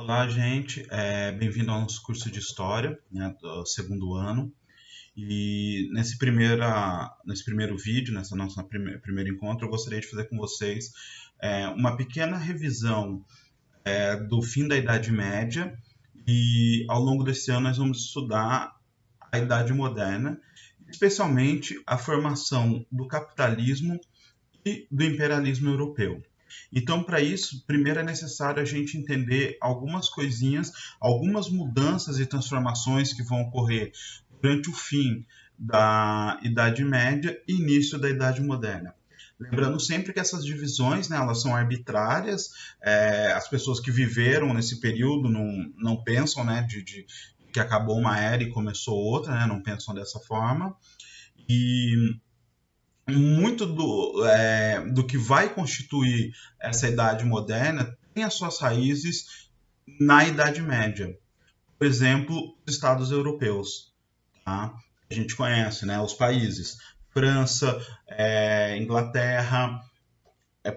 Olá, gente. Bem-vindo ao nosso curso de História, né, do segundo ano. E nesse primeiro vídeo, nessa nossa primeiro encontro, eu gostaria de fazer com vocês uma pequena revisão do fim da Idade Média. E ao longo desse ano nós vamos estudar a Idade Moderna, especialmente a formação do capitalismo e do imperialismo europeu. Então, para isso, primeiro é necessário a gente entender algumas coisinhas, algumas mudanças e transformações que vão ocorrer durante o fim da Idade Média e início da Idade Moderna. Lembrando sempre que essas divisões, né, elas são arbitrárias, as pessoas que viveram nesse período não pensam, né, de que acabou uma era e começou outra, né, não pensam dessa forma. E muito do que vai constituir essa Idade Moderna tem as suas raízes na Idade Média. Por exemplo, os Estados europeus. Tá? A gente conhece, né, os países. França, Inglaterra,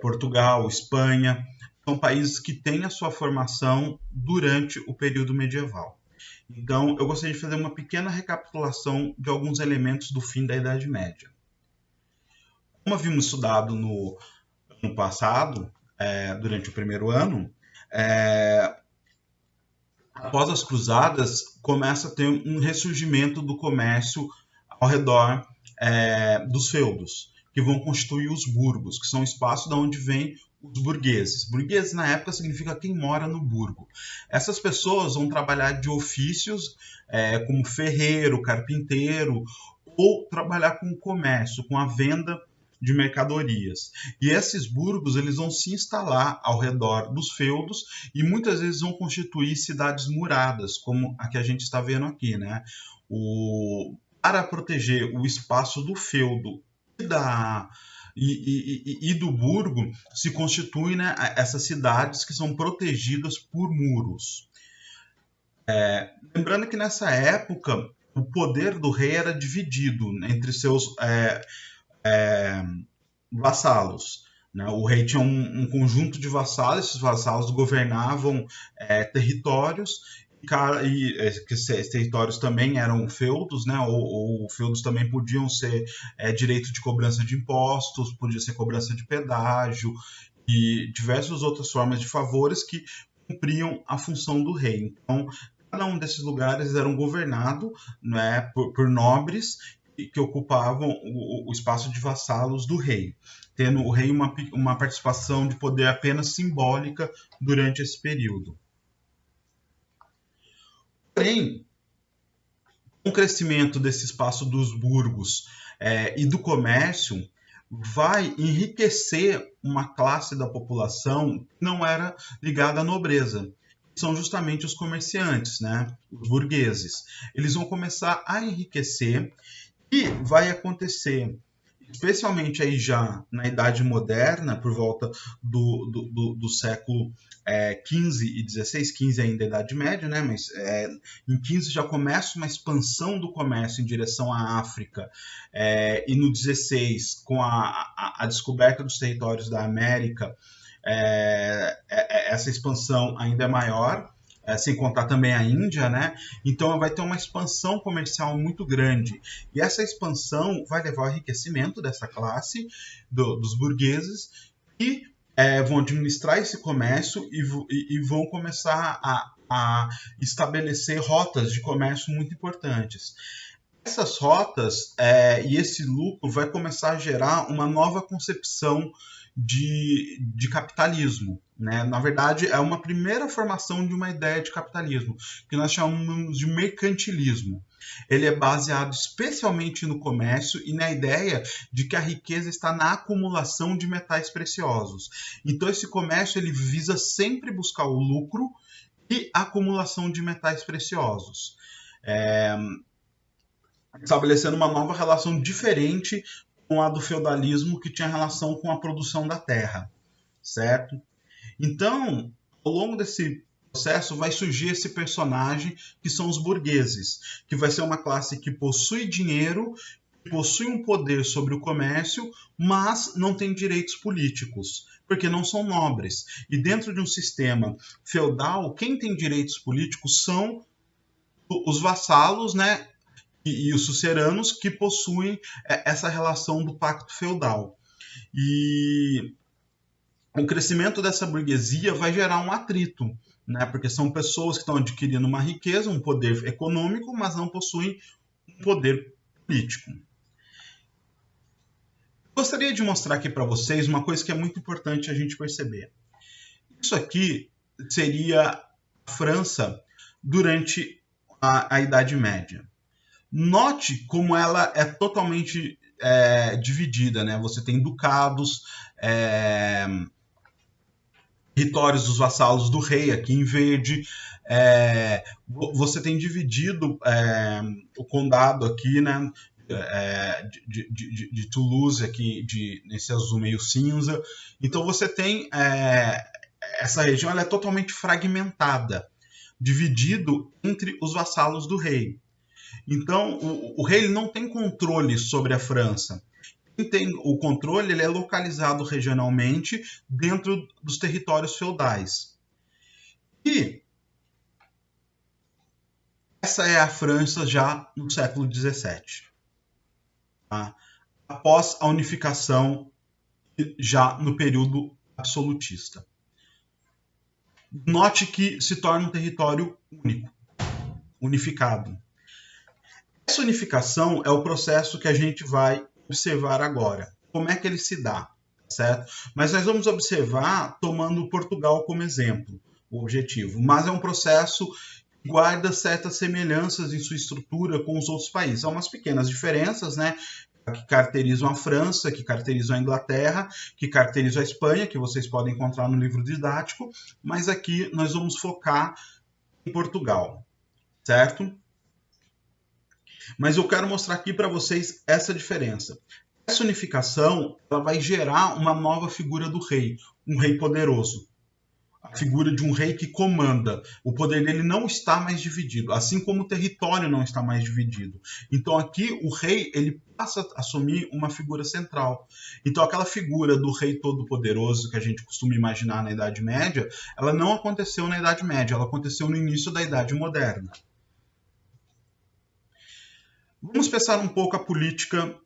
Portugal, Espanha. São países que têm a sua formação durante o período medieval. Então, eu gostaria de fazer uma pequena recapitulação de alguns elementos do fim da Idade Média. Como havíamos estudado no ano passado, durante o primeiro ano, após as cruzadas, começa a ter um ressurgimento do comércio ao redor dos feudos, que vão constituir os burgos, que são o espaço de onde vêm os burgueses. Burgueses, na época, significa quem mora no burgo. Essas pessoas vão trabalhar de ofícios como ferreiro, carpinteiro, ou trabalhar com o comércio, com a venda de mercadorias. E esses burgos eles vão se instalar ao redor dos feudos e muitas vezes vão constituir cidades muradas, como a que a gente está vendo aqui, né? Para proteger o espaço do feudo e do burgo, se constituem, né, essas cidades que são protegidas por muros. Lembrando que nessa época o poder do rei era dividido entre seus vassalos. Né? O rei tinha um conjunto de vassalos, esses vassalos governavam territórios, que esses territórios também eram feudos, né? ou feudos também podiam ser direito de cobrança de impostos, podia ser cobrança de pedágio, e diversas outras formas de favores que cumpriam a função do rei. Então, cada um desses lugares eram governados, né, por nobres que ocupavam o espaço de vassalos do rei, tendo o rei uma participação de poder apenas simbólica durante esse período. Porém, com o crescimento desse espaço dos burgos e do comércio, vai enriquecer uma classe da população que não era ligada à nobreza. São justamente os comerciantes, né? Os burgueses. Eles vão começar a enriquecer e vai acontecer, especialmente aí já na Idade Moderna, por volta do século XV e XVI, XV ainda é a Idade Média, né? Mas em XV já começa uma expansão do comércio em direção à África, e no XVI, com a descoberta dos territórios da América, essa expansão ainda é maior, sem contar também a Índia, né? Então vai ter uma expansão comercial muito grande. E essa expansão vai levar ao enriquecimento dessa classe, dos burgueses, que vão administrar esse comércio e vão começar a estabelecer rotas de comércio muito importantes. Essas rotas e esse lucro vai começar a gerar uma nova concepção de capitalismo. Né? Na verdade, é uma primeira formação de uma ideia de capitalismo, que nós chamamos de mercantilismo. Ele é baseado especialmente no comércio e na ideia de que a riqueza está na acumulação de metais preciosos. Então, esse comércio ele visa sempre buscar o lucro e a acumulação de metais preciosos. Estabelecendo uma nova relação diferente com a do feudalismo, que tinha relação com a produção da terra, certo? Então, ao longo desse processo, vai surgir esse personagem, que são os burgueses, que vai ser uma classe que possui dinheiro, possui um poder sobre o comércio, mas não tem direitos políticos. porque não são nobres. E dentro de um sistema feudal, quem tem direitos políticos são os vassalos, né, e os suceranos que possuem essa relação do pacto feudal. E o crescimento dessa burguesia vai gerar um atrito, né, porque são pessoas que estão adquirindo uma riqueza, um poder econômico, mas não possuem um poder político. Gostaria de mostrar aqui para vocês uma coisa que é muito importante a gente perceber. Isso aqui seria a França durante a Idade Média. Note como ela é totalmente dividida, né? Você tem ducados, territórios dos vassalos do rei aqui em verde. Você tem dividido o condado aqui, né? De Toulouse aqui nesse azul meio cinza. Então você tem essa região, ela é totalmente fragmentada, dividido entre os vassalos do rei. Então o rei ele não tem controle sobre a França. Quem tem o controle ele é localizado regionalmente dentro dos territórios feudais. E essa é a França já no século XVII. Após a unificação, já no período absolutista. Note que se torna um território único, unificado. Essa unificação é o processo que a gente vai observar agora. Como é que ele se dá, certo? Mas nós vamos observar tomando Portugal como exemplo, o objetivo. Mas é um processo que guarda certas semelhanças em sua estrutura com os outros países. Há umas pequenas diferenças, né? Que caracterizam a França, que caracterizam a Inglaterra, que caracterizam a Espanha, que vocês podem encontrar no livro didático, mas aqui nós vamos focar em Portugal, certo? Mas eu quero mostrar aqui para vocês essa diferença. Essa unificação ela vai gerar uma nova figura do rei, um rei poderoso. A figura de um rei que comanda. O poder dele não está mais dividido, assim como o território não está mais dividido. Então aqui o rei ele passa a assumir uma figura central. Então aquela figura do rei todo-poderoso que a gente costuma imaginar na Idade Média, ela não aconteceu na Idade Média, ela aconteceu no início da Idade Moderna. Vamos pensar um pouco a política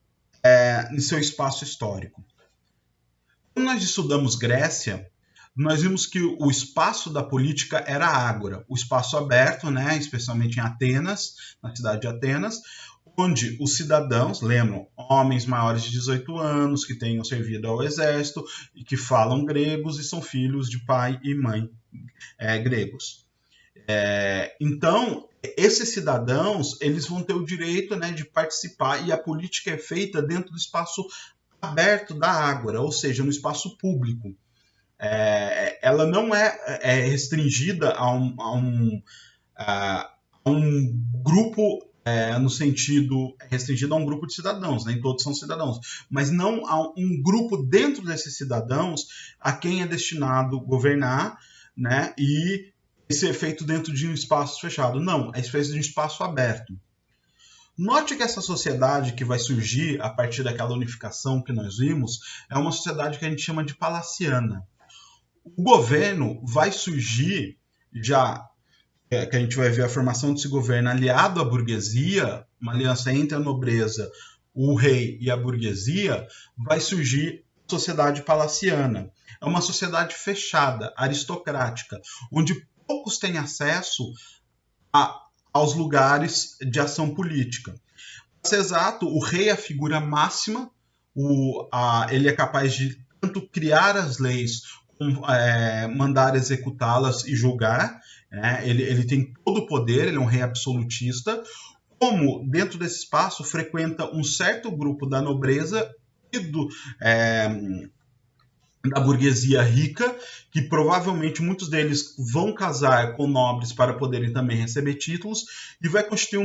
em seu espaço histórico. Quando nós estudamos Grécia, nós vimos que o espaço da política era a ágora, o espaço aberto, né, especialmente em Atenas, na cidade de Atenas, onde os cidadãos, lembram, homens maiores de 18 anos, que tenham servido ao exército, e que falam gregos e são filhos de pai e mãe gregos. Então, esses cidadãos, eles vão ter o direito, né, de participar, e a política é feita dentro do espaço aberto da ágora, ou seja, no espaço público. Ela não é restringida a um grupo, no sentido restringido a um grupo de cidadãos, nem todos são cidadãos, mas não a um grupo dentro desses cidadãos a quem é destinado governar, né, e ser feito dentro de um espaço fechado. Não, é feito de um espaço aberto. Note que essa sociedade que vai surgir a partir daquela unificação que nós vimos é uma sociedade que a gente chama de palaciana. O governo vai surgir já, que a gente vai ver a formação desse governo aliado à burguesia, uma aliança entre a nobreza, o rei e a burguesia, vai surgir a sociedade palaciana. É uma sociedade fechada, aristocrática, onde poucos têm acesso aos lugares de ação política. Para ser exato, o rei é a figura máxima, ele é capaz de tanto criar as leis, mandar executá-las e julgar, né? Ele tem todo o poder, ele é um rei absolutista, como dentro desse espaço frequenta um certo grupo da nobreza e da burguesia rica, que provavelmente muitos deles vão casar com nobres para poderem também receber títulos, e vai constituir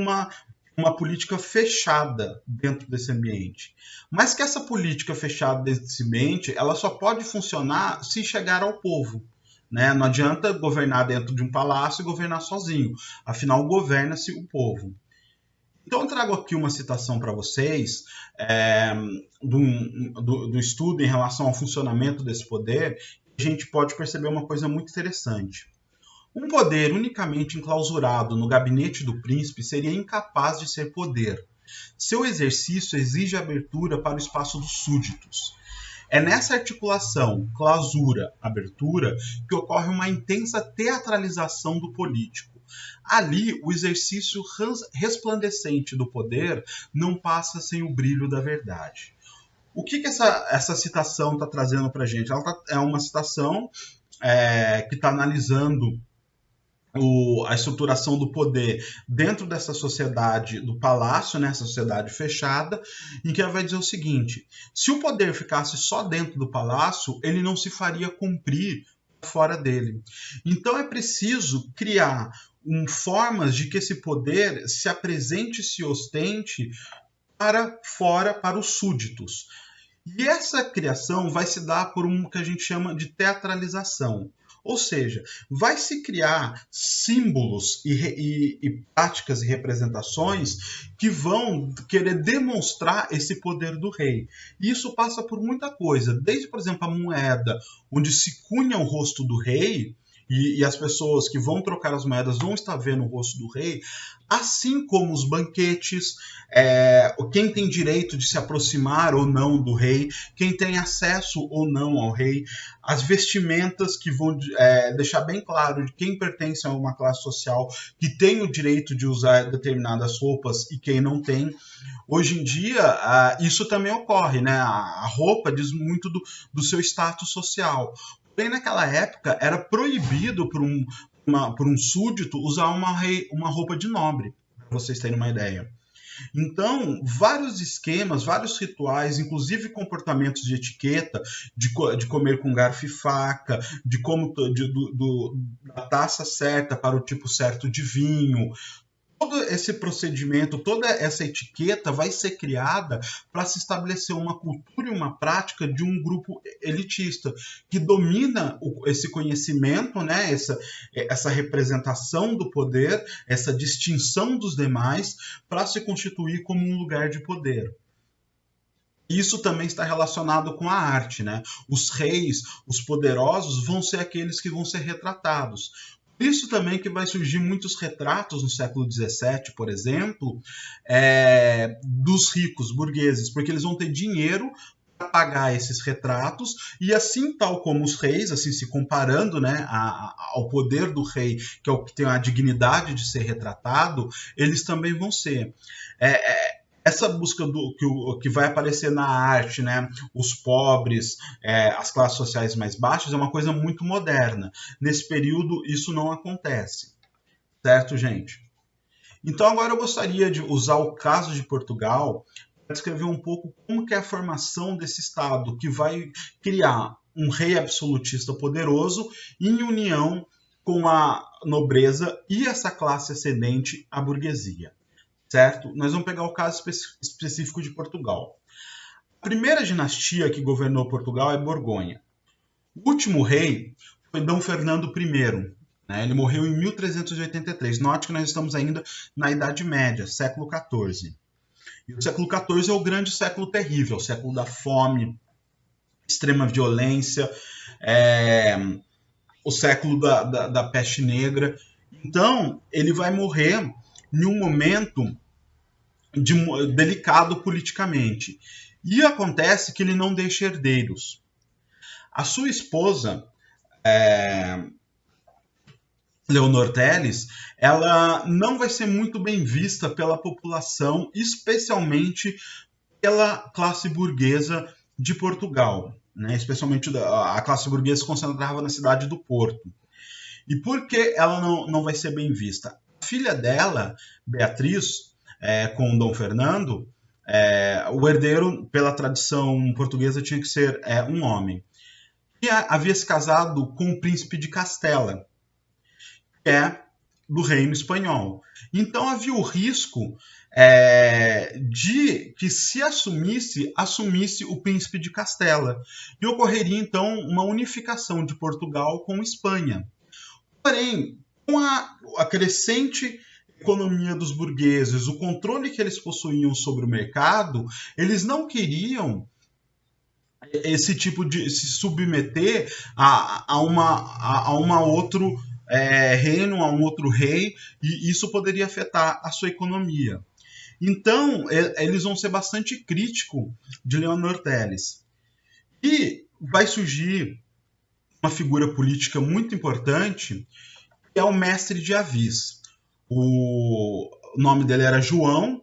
uma política fechada dentro desse ambiente. Mas que essa política fechada desse ambiente, ela só pode funcionar se chegar ao povo, né? Não adianta governar dentro de um palácio e governar sozinho. Afinal, governa-se o povo. Então, eu trago aqui uma citação para vocês do estudo em relação ao funcionamento desse poder. A gente pode perceber uma coisa muito interessante. Um poder unicamente enclausurado no gabinete do príncipe seria incapaz de ser poder. Seu exercício exige abertura para o espaço dos súditos. É nessa articulação, clausura, abertura, que ocorre uma intensa teatralização do político. Ali, o exercício resplandecente do poder não passa sem o brilho da verdade. O que essa citação está trazendo para a gente? É uma citação que está analisando a estruturação do poder dentro dessa sociedade do palácio, né, essa sociedade fechada, em que ela vai dizer o seguinte: se o poder ficasse só dentro do palácio, ele não se faria cumprir fora dele. Então é preciso criar formas de que esse poder se apresente e se ostente para fora, para os súditos. E essa criação vai se dar por um que a gente chama de teatralização. Ou seja, vai se criar símbolos e práticas e representações que vão querer demonstrar esse poder do rei. E isso passa por muita coisa, desde, por exemplo, a moeda, onde se cunha o rosto do rei, e as pessoas que vão trocar as moedas vão estar vendo o rosto do rei, assim como os banquetes, quem tem direito de se aproximar ou não do rei, quem tem acesso ou não ao rei, as vestimentas que vão deixar bem claro de quem pertence a uma classe social que tem o direito de usar determinadas roupas e quem não tem. Hoje em dia, isso também ocorre, né? A roupa diz muito do seu status social. Bem, naquela época era proibido por um súdito usar uma roupa de nobre, para vocês terem uma ideia. Então, vários esquemas, vários rituais, inclusive comportamentos de etiqueta, de comer com garfo e faca, de como da taça certa para o tipo certo de vinho. Todo esse procedimento, toda essa etiqueta vai ser criada para se estabelecer uma cultura e uma prática de um grupo elitista que domina esse conhecimento, né? Essa representação do poder, essa distinção dos demais para se constituir como um lugar de poder. Isso também está relacionado com a arte, né? Os reis, os poderosos vão ser aqueles que vão ser retratados. Isso também que vai surgir muitos retratos no século XVII, por exemplo, dos ricos burgueses, porque eles vão ter dinheiro para pagar esses retratos, e assim, tal como os reis, assim se comparando, né, ao poder do rei, que é o que tem a dignidade de ser retratado, eles também vão ser. Essa busca que vai aparecer na arte, né, os pobres, as classes sociais mais baixas, é uma coisa muito moderna. Nesse período, isso não acontece. Certo, gente? Então, agora eu gostaria de usar o caso de Portugal para descrever um pouco como que é a formação desse Estado, que vai criar um rei absolutista poderoso em união com a nobreza e essa classe ascendente, a burguesia. Certo? Nós vamos pegar o caso específico de Portugal. A primeira dinastia que governou Portugal é Borgonha. O último rei foi Dom Fernando I. Né? Ele morreu em 1383. Note que nós estamos ainda na Idade Média, século XIV. E o século XIV é o grande século terrível, o século da fome, extrema violência, o século da peste negra. Então, ele vai morrer em um momento delicado politicamente. E acontece que ele não deixa herdeiros. A sua esposa, Leonor Teles, ela não vai ser muito bem vista pela população, especialmente pela classe burguesa de Portugal. Né? Especialmente a classe burguesa se concentrava na cidade do Porto. E por que ela não vai ser bem vista? A filha dela, Beatriz, com Dom Fernando, o herdeiro, pela tradição portuguesa, tinha que ser um homem. E havia se casado com o príncipe de Castela, que é do reino espanhol. Então havia o risco de que se assumisse o príncipe de Castela. E ocorreria, então, uma unificação de Portugal com Espanha. Porém, com a crescente economia dos burgueses, o controle que eles possuíam sobre o mercado, eles não queriam esse tipo de se submeter a uma outro reino, a um outro rei, e isso poderia afetar a sua economia. Então, eles vão ser bastante críticos de Leonor Teles. E vai surgir uma figura política muito importante, que é o mestre de Avis. O nome dele era João.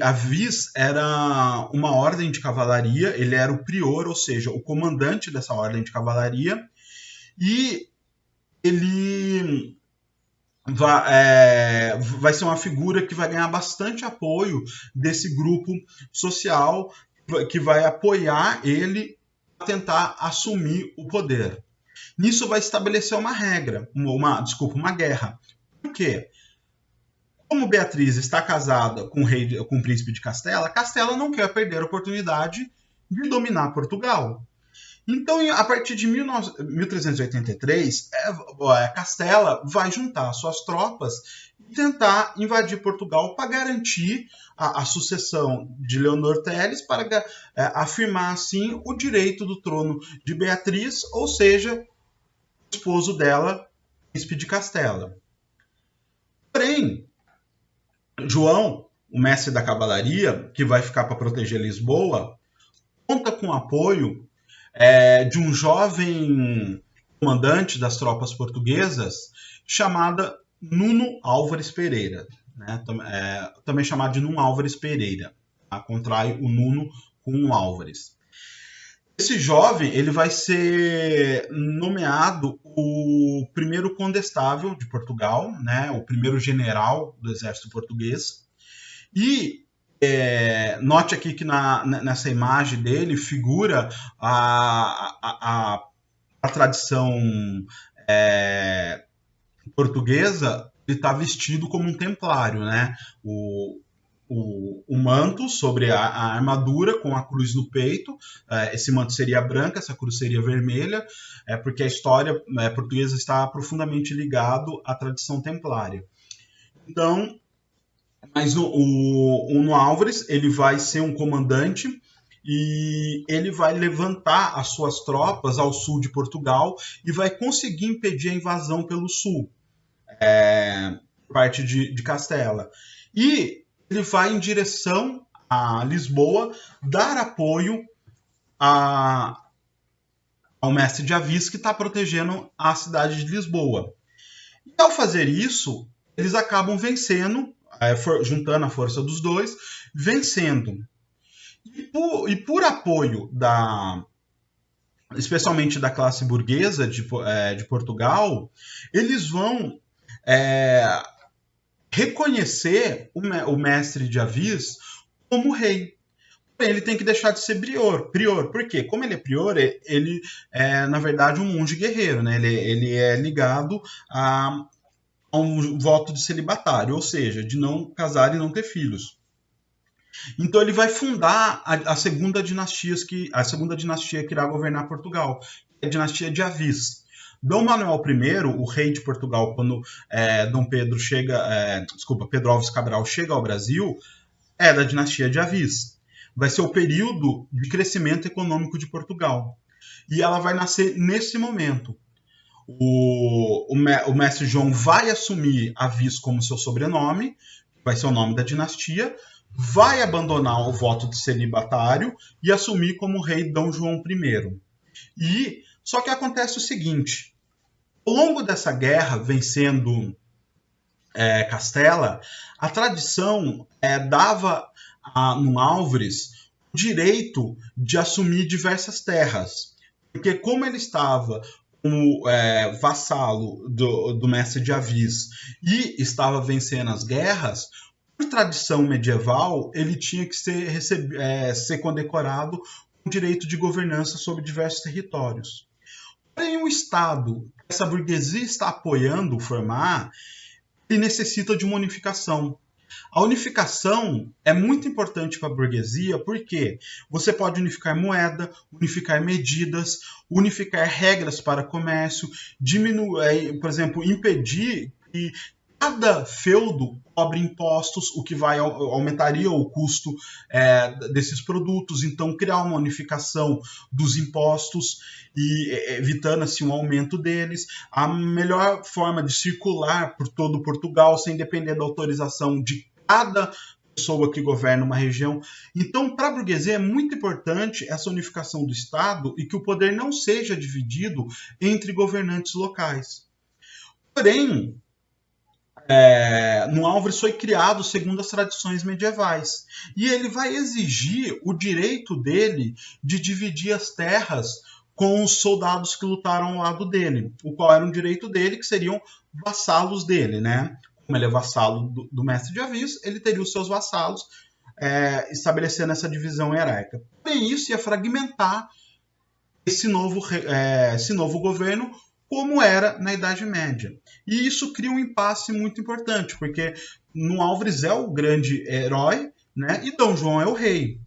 Avis era uma ordem de cavalaria, ele era o prior, ou seja, o comandante dessa ordem de cavalaria, e ele vai ser uma figura que vai ganhar bastante apoio desse grupo social que vai apoiar ele a tentar assumir o poder. Nisso vai estabelecer uma regra, uma guerra. Por quê? Como Beatriz está casada com o príncipe de Castela, Castela não quer perder a oportunidade de dominar Portugal. Então, a partir de 1383, Castela vai juntar suas tropas e tentar invadir Portugal para garantir a sucessão de Leonor Teles, para afirmar, assim, o direito do trono de Beatriz, ou seja, o esposo dela, príncipe de Castela. Porém, João, o mestre da cavalaria, que vai ficar para proteger Lisboa, conta com o apoio de um jovem comandante das tropas portuguesas chamada Nuno Álvares Pereira, né? Também chamado de Nuno Álvares Pereira, tá? Contrai o Nuno com o Álvares. Esse jovem ele vai ser nomeado o primeiro condestável de Portugal, né? O primeiro general do exército português. E note aqui que nessa imagem dele figura a tradição portuguesa. Ele está vestido como um templário, né? O manto sobre a armadura com a cruz no peito. Esse manto seria branco, essa cruz seria vermelha, porque a história portuguesa está profundamente ligado à tradição templária. Então, mas o Nuno Álvares ele vai ser um comandante e ele vai levantar as suas tropas ao sul de Portugal e vai conseguir impedir a invasão pelo sul, por parte de Castela. E ele vai em direção a Lisboa dar apoio ao mestre de Avis, que está protegendo a cidade de Lisboa. E ao fazer isso, eles acabam vencendo, juntando a força dos dois, vencendo. E por apoio especialmente da classe burguesa de Portugal, eles vão reconhecer o mestre de Avis como rei. Ele tem que deixar de ser prior. Por quê? Como ele é prior, ele é, na verdade, um monge guerreiro, né? Ele é ligado a um voto de celibatário, ou seja, de não casar e não ter filhos. Então ele vai fundar a segunda dinastia que irá governar Portugal, que é a dinastia de Avis. Dom Manuel I, o rei de Portugal, quando Pedro Álvares Cabral chega ao Brasil, é da dinastia de Avis. Vai ser o período de crescimento econômico de Portugal. E ela vai nascer nesse momento. O mestre João vai assumir Avis como seu sobrenome, vai ser o nome da dinastia, vai abandonar o voto de celibatário e assumir como rei Dom João I. Só que acontece o seguinte: ao longo dessa guerra, vencendo Castela, a tradição dava a Nuno Álvares o direito de assumir diversas terras, porque como ele estava como vassalo do mestre de Avis e estava vencendo as guerras, por tradição medieval, ele tinha que ser condecorado com o direito de governança sobre diversos territórios. Porém, o Estado que essa burguesia está apoiando formar, ele necessita de uma unificação. A unificação é muito importante para a burguesia porque você pode unificar moeda, unificar medidas, unificar regras para comércio, diminuir, por exemplo, impedir que cada feudo cobre impostos, o que aumentaria o custo desses produtos. Então, criar uma unificação dos impostos e evitando assim um aumento deles. A melhor forma de circular por todo Portugal sem depender da autorização de cada pessoa que governa uma região. Então, para a burguesia é muito importante essa unificação do Estado e que o poder não seja dividido entre governantes locais. Porém, no Álvares foi criado segundo as tradições medievais. E ele vai exigir o direito dele de dividir as terras com os soldados que lutaram ao lado dele, o qual era um direito dele, que seriam vassalos dele, né? Como ele é vassalo do mestre de aviso, ele teria os seus vassalos, estabelecendo essa divisão hierárquica. Porém, isso ia fragmentar esse novo governo, como era na Idade Média. E isso cria um impasse muito importante, porque no Álvares é o grande herói, né, e Dom João é o rei.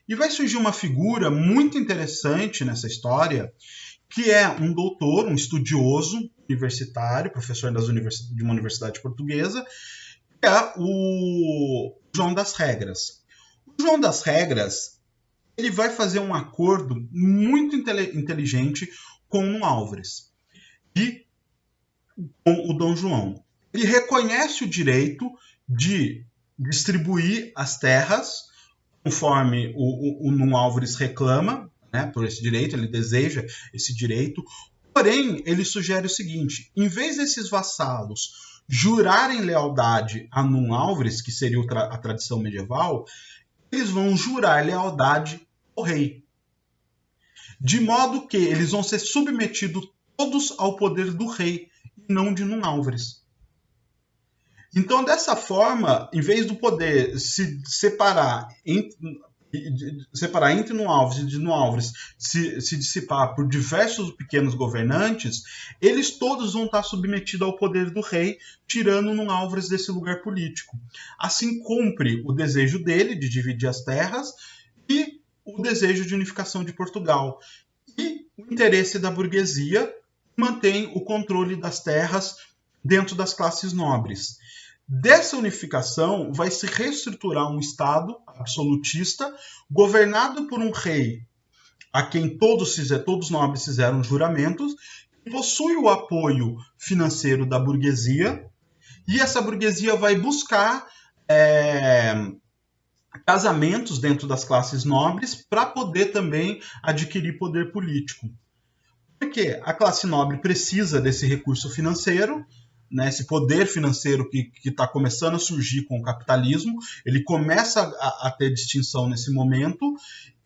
E vai surgir uma figura muito interessante nessa história, que é um doutor, um estudioso universitário, professor de uma universidade portuguesa, que é o João das Regras. O João das Regras, ele vai fazer um acordo muito inteligente com o Álvares e com o Dom João. Ele reconhece o direito de distribuir as terras conforme o Nuno Álvares reclama, né, por esse direito, ele deseja esse direito. Porém, ele sugere o seguinte: em vez desses vassalos jurarem lealdade a Nuno Álvares, que seria a tradição medieval, eles vão jurar lealdade ao rei. De modo que eles vão ser submetidos todos ao poder do rei, e não de Nuno Álvares. Então, dessa forma, em vez do poder se separar entre Nuno Álvares e de Nuno Álvares se dissipar por diversos pequenos governantes, eles todos vão estar submetidos ao poder do rei, tirando Nuno Álvares desse lugar político. Assim cumpre o desejo dele de dividir as terras e o desejo de unificação de Portugal. E o interesse da burguesia mantém o controle das terras dentro das classes nobres. Dessa unificação vai se reestruturar um Estado absolutista, governado por um rei a quem todos nobres fizeram juramentos, que possui o apoio financeiro da burguesia, e essa burguesia vai buscar casamentos dentro das classes nobres para poder também adquirir poder político. Porque a classe nobre precisa desse recurso financeiro, né, esse poder financeiro que está começando a surgir com o capitalismo, ele começa a ter distinção nesse momento,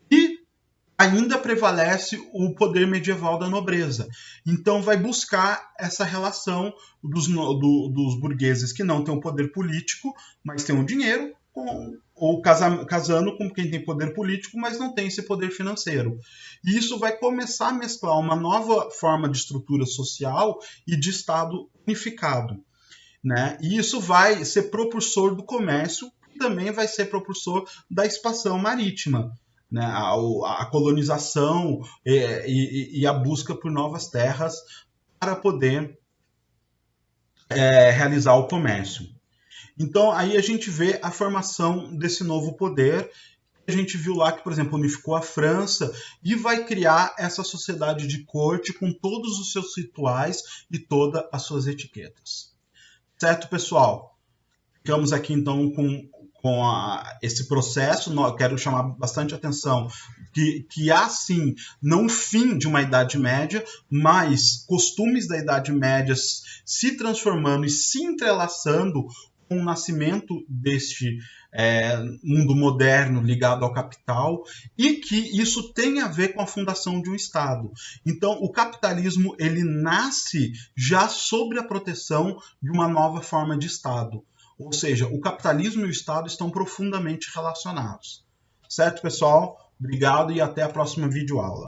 e ainda prevalece o poder medieval da nobreza. Então vai buscar essa relação dos burgueses que não têm o poder político, mas têm o dinheiro, ou casando com quem tem poder político, mas não tem esse poder financeiro. E isso vai começar a mesclar uma nova forma de estrutura social e de Estado unificado, né? E isso vai ser propulsor do comércio e também vai ser propulsor da expansão marítima, né? A colonização e a busca por novas terras para poder realizar o comércio. Então, aí a gente vê a formação desse novo poder. A gente viu lá que, por exemplo, unificou a França e vai criar essa sociedade de corte com todos os seus rituais e todas as suas etiquetas. Certo, pessoal? Ficamos aqui, então, com esse processo. Eu quero chamar bastante atenção que há, sim, não o fim de uma Idade Média, mas costumes da Idade Média se transformando e se entrelaçando com o nascimento deste mundo moderno ligado ao capital, e que isso tem a ver com a fundação de um Estado. Então, o capitalismo ele nasce já sob a proteção de uma nova forma de Estado. Ou seja, o capitalismo e o Estado estão profundamente relacionados. Certo, pessoal? Obrigado e até a próxima videoaula.